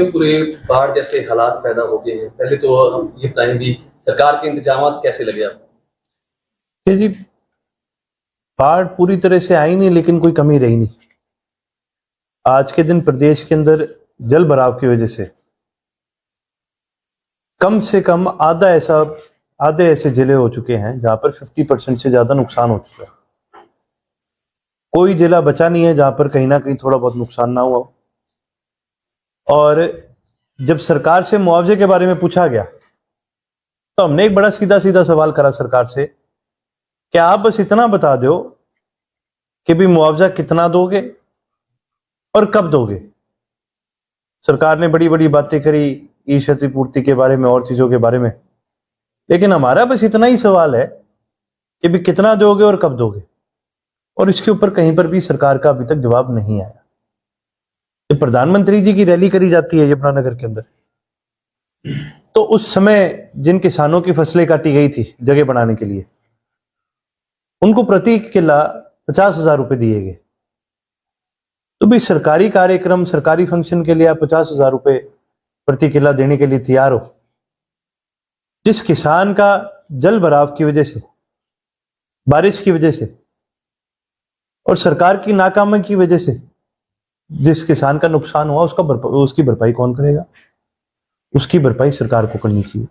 पूरे बाढ़ जैसे हालात पैदा हो गए हैं। पहले तो हम ये बताएं भी सरकार के इंतजाम कैसे लगे आपको? जी, बाढ़ पूरी तरह से आई नहीं, लेकिन कोई कमी रही नहीं। आज के दिन प्रदेश के अंदर जल भराव की वजह से कम आधे ऐसे जिले हो चुके हैं जहां पर 50% से ज्यादा नुकसान हो चुका है। कोई जिला बचा नहीं है जहां पर कहीं ना कहीं थोड़ा बहुत नुकसान ना हुआ। और जब सरकार से मुआवजे के बारे में पूछा गया तो हमने एक बड़ा सीधा सीधा सवाल करा सरकार से, क्या आप बस इतना बता दो कि भी मुआवजा कितना दोगे और कब दोगे। सरकार ने बड़ी बड़ी बातें करी ई क्षतिपूर्ति के बारे में और चीजों के बारे में, लेकिन हमारा बस इतना ही सवाल है कि भी कितना दोगे और कब दोगे। और इसके ऊपर कहीं पर भी सरकार का अभी तक जवाब नहीं आया। जब प्रधानमंत्री जी की रैली करी जाती है यमुनानगर के अंदर, तो उस समय जिन किसानों की फसलें काटी गई थी जगह बनाने के लिए, उनको प्रति किला 50,000 रुपए दिए गए। तो भी सरकारी कार्यक्रम, सरकारी फंक्शन के लिए आप 50,000 रुपए प्रति किला देने के लिए तैयार हो। जिस किसान का जल भराव की वजह से, बारिश की वजह से और सरकार की नाकामी की वजह से जिस किसान का नुकसान हुआ, उसकी भरपाई कौन करेगा? उसकी भरपाई सरकार को करनी चाहिए।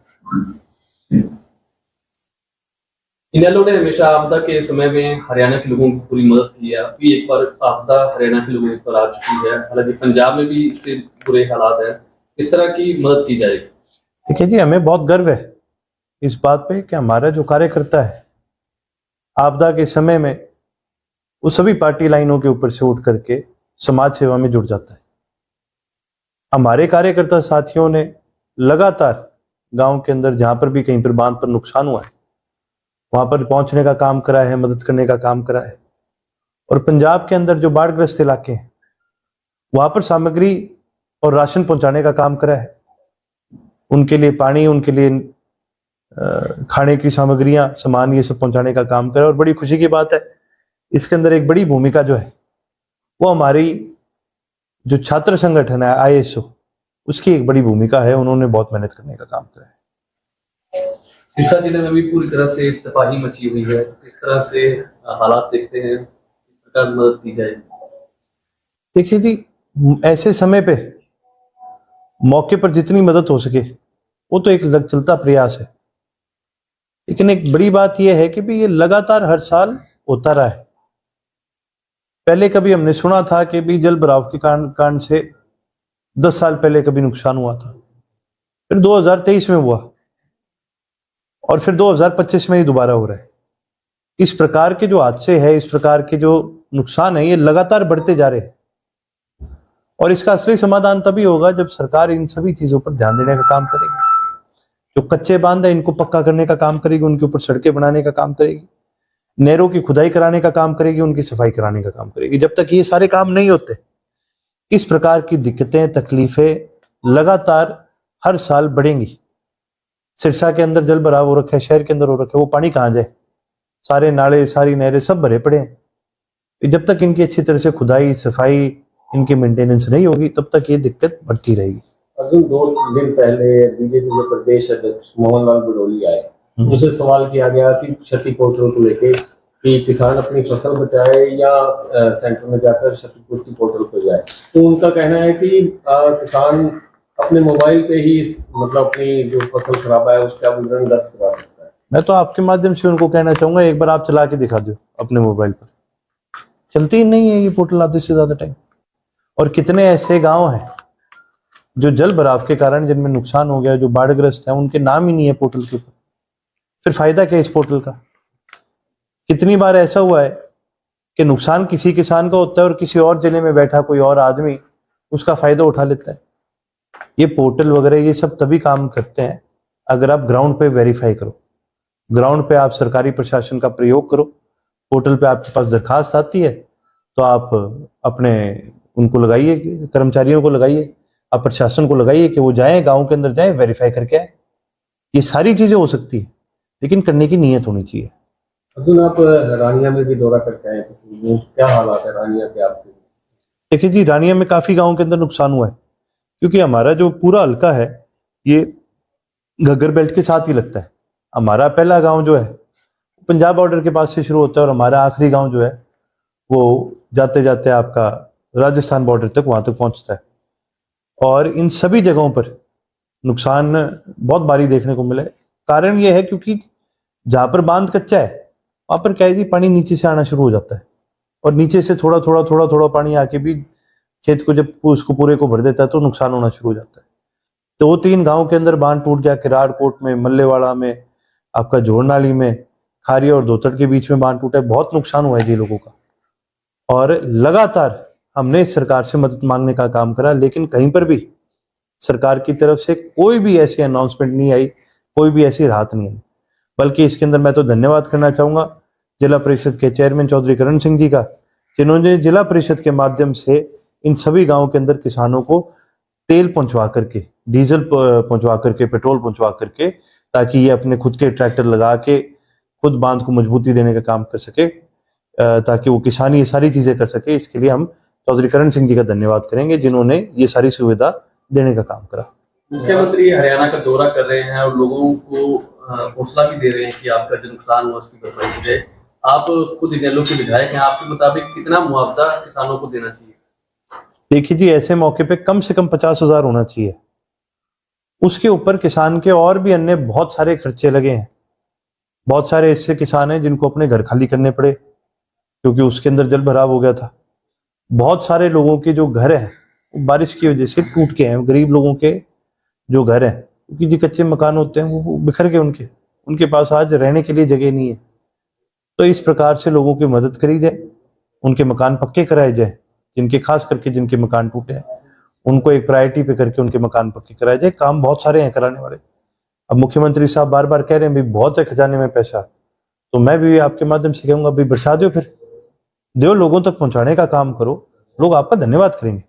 इनेलो ने हमेशा आपदा के समय में हरियाणा के लोगों की पूरी मदद की है। अभी एक बार आपदा हरियाणा के लोगों पर आ चुकी है, हालांकि पंजाब में भी इससे बुरे हालात है। इस तरह की मदद की जाएगी। देखिए जी, हमें बहुत गर्व है इस बात पे कि हमारा जो कार्यकर्ता है आपदा के समय में वो सभी पार्टी लाइनों के ऊपर से उठ करके समाज सेवा में जुड़ जाता है। हमारे कार्यकर्ता साथियों ने लगातार गांव के अंदर जहां पर भी कहीं पर बांध पर नुकसान हुआ है वहां पर पहुंचने का काम करा है, मदद करने का काम करा है। और पंजाब के अंदर जो बाढ़ग्रस्त इलाके हैं वहां पर सामग्री और राशन पहुंचाने का काम करा है। उनके लिए पानी, उनके लिए खाने की सामग्रियां, सामान, ये सब पहुंचाने का काम करा। और बड़ी खुशी की बात है, इसके अंदर एक बड़ी भूमिका जो है वो हमारी जो छात्र संगठन है ISO, उसकी एक बड़ी भूमिका है। उन्होंने बहुत मेहनत करने का काम करा है। सिरसा जिले में भी पूरी तरह से तबाही मची हुई है। इस तरह से हालात देखते हैं, इस प्रकार मदद की जाए। देखिए जी, ऐसे समय पे मौके पर जितनी मदद हो सके वो तो एक चलता प्रयास है, लेकिन एक बड़ी बात यह है कि भी ये लगातार हर साल होता रहा है। पहले कभी हमने सुना था कि भी जल भराव के कारण से 10 साल पहले कभी नुकसान हुआ था, फिर 2023 में हुआ और फिर 2025 में ही दोबारा हो रहा है। इस प्रकार के जो हादसे हैं, इस प्रकार के जो नुकसान है, ये लगातार बढ़ते जा रहे हैं। और इसका असली समाधान तभी होगा जब सरकार इन सभी चीजों पर ध्यान देने का काम करेगी। जो कच्चे बांध है इनको पक्का करने का काम करेगी, उनके ऊपर सड़कें बनाने का काम करेगी, नहरों की खुदाई कराने का काम करेगी, उनकी सफाई कराने का काम करेगी। जब तक ये सारे काम नहीं होते, इस प्रकार की दिक्कतें, तकलीफें लगातार हर साल बढ़ेंगी। सिरसा के अंदर जल भराव हो रखा है, शहर के अंदर हो रखा है, वो पानी कहाँ जाए? सारे नाले, सारी नहरें सब भरे पड़े हैं। जब तक इनकी अच्छी तरह से खुदाई, सफाई, इनकी मेंटेनेंस नहीं होगी, तब तक ये दिक्कत बढ़ती रहेगी। अर्जुन, 2 दिन पहले बीजेपी के प्रदेश अध्यक्ष मोहन लाल बडोली आए, उनसे सवाल किया गया कि क्षतिपूर्ति को लेकर कि किसान अपनी फसल बचाए या सेंटर में जाकर क्षतिपूर्ति पोर्टल पर जाए। तो उनका कहना है कि किसान अपने मोबाइल पे ही मतलब अपनी जो फसल खराब है उसका विवरण दर्ज करा सकता है। मैं तो आपके माध्यम से उनको कहना चाहूंगा, एक बार आप चला के दिखा दो अपने मोबाइल पर। चलती ही नहीं है ये पोर्टल आधे से ज्यादा टाइम। और कितने ऐसे गांव हैं जो जल भराव के कारण जिनमें नुकसान हो गया, जो बाढ़ग्रस्त है, उनके नाम ही नहीं है पोर्टल के ऊपर। फिर फायदा क्या इस पोर्टल का? कितनी बार ऐसा हुआ है कि नुकसान किसी किसान का होता है और किसी और जिले में बैठा कोई और आदमी उसका फायदा उठा लेता है। ये पोर्टल वगैरह ये सब तभी काम करते हैं अगर आप ग्राउंड पे वेरीफाई करो, ग्राउंड पे आप सरकारी प्रशासन का प्रयोग करो। पोर्टल पे आपके पास दरखास्त आती है तो आप अपने उनको लगाइए, कर्मचारियों को लगाइए, आप प्रशासन को लगाइए कि वो जाएं, गांव के अंदर जाएं, वेरीफाई करके आए। ये सारी चीजें हो सकती है, लेकिन करने की नीयत होनी चाहिए। अर्जुन, आप रानिया में भी दौरा करके आए, क्या हालात है रानिया के आपके? देखिए जी, रानिया में काफी गाँव के अंदर नुकसान हुआ है, क्योंकि हमारा जो पूरा हल्का है ये घग्गर बेल्ट के साथ ही लगता है। हमारा पहला गांव जो है पंजाब बॉर्डर के पास से शुरू होता है और हमारा आखिरी गांव जो है वो जाते जाते आपका राजस्थान बॉर्डर तक वहां तक पहुंचता है। और इन सभी जगहों पर नुकसान बहुत भारी देखने को मिला है। कारण ये है क्योंकि जहां पर बांध कच्चा है वहां पर क्या है जी, पानी नीचे से आना शुरू हो जाता है और नीचे से थोड़ा थोड़ा थोड़ा थोड़ा पानी आके भी खेत को जब उसको पूरे को भर देता है तो नुकसान होना शुरू हो जाता है। 2-3 गांव के अंदर बांध टूट गया, किराड़कोट में, मल्लेवाड़ा में, आपका जोड़नाली में, खारिया और दोतड़ के बीच में बांध टूटा है। बहुत नुकसान हुआ है जी लोगों का। और लगातार हमने सरकार से मदद मांगने का काम करा, लेकिन कहीं पर भी सरकार की तरफ से कोई भी ऐसी अनाउंसमेंट नहीं आई, कोई भी ऐसी राहत नहीं आई। बल्कि इसके अंदर मैं तो धन्यवाद करना चाहूंगा जिला परिषद के चेयरमैन चौधरी करण सिंह जी का, जिन्होंने जिला परिषद के माध्यम से इन सभी गांवों के अंदर किसानों को तेल पहुंचवा करके, डीजल पहुंचवा करके, पेट्रोल पहुंचवा करके, ताकि ये अपने खुद के ट्रैक्टर लगा के खुद बांध को मजबूती देने का काम कर सके, ताकि वो किसान ये सारी चीजें कर सके। इसके लिए हम चौधरी करण सिंह जी का धन्यवाद करेंगे जिन्होंने ये सारी सुविधा देने का काम करा। मुख्यमंत्री हरियाणा का दौरा कर रहे हैं और लोगों को हौसला भी दे रहे हैं कि आपका जो नुकसान हुआ उसकी भरपाई की जाए। आप खुद इनेलो के विधायक हैं, आपके मुताबिक कितना मुआवजा किसानों को देना चाहिए? देखिए जी, ऐसे मौके पे कम से कम 50,000 होना चाहिए। उसके ऊपर किसान के और भी अन्य बहुत सारे खर्चे लगे हैं। बहुत सारे ऐसे किसान हैं जिनको अपने घर खाली करने पड़े क्योंकि उसके अंदर जल भराव हो गया था। बहुत सारे लोगों के जो घर हैं बारिश की वजह से टूट के हैं। गरीब लोगों के जो घर हैं, क्योंकि जो कच्चे मकान होते हैं वो बिखर के उनके पास आज रहने के लिए जगह नहीं है। तो इस प्रकार से लोगों की मदद करी जाए, उनके मकान पक्के कराए जाए, जिनके खास करके जिनके मकान टूटे हैं उनको एक प्रायोरिटी पे करके उनके मकान पक्के कराए जाए। काम बहुत सारे हैं कराने वाले। अब मुख्यमंत्री साहब बार बार कह रहे हैं भाई बहुत है खजाने में पैसा, तो मैं भी आपके माध्यम से कहूंगा भाई बरसा दो, फिर दो, लोगों तक पहुंचाने का काम करो, लोग आपका धन्यवाद करेंगे।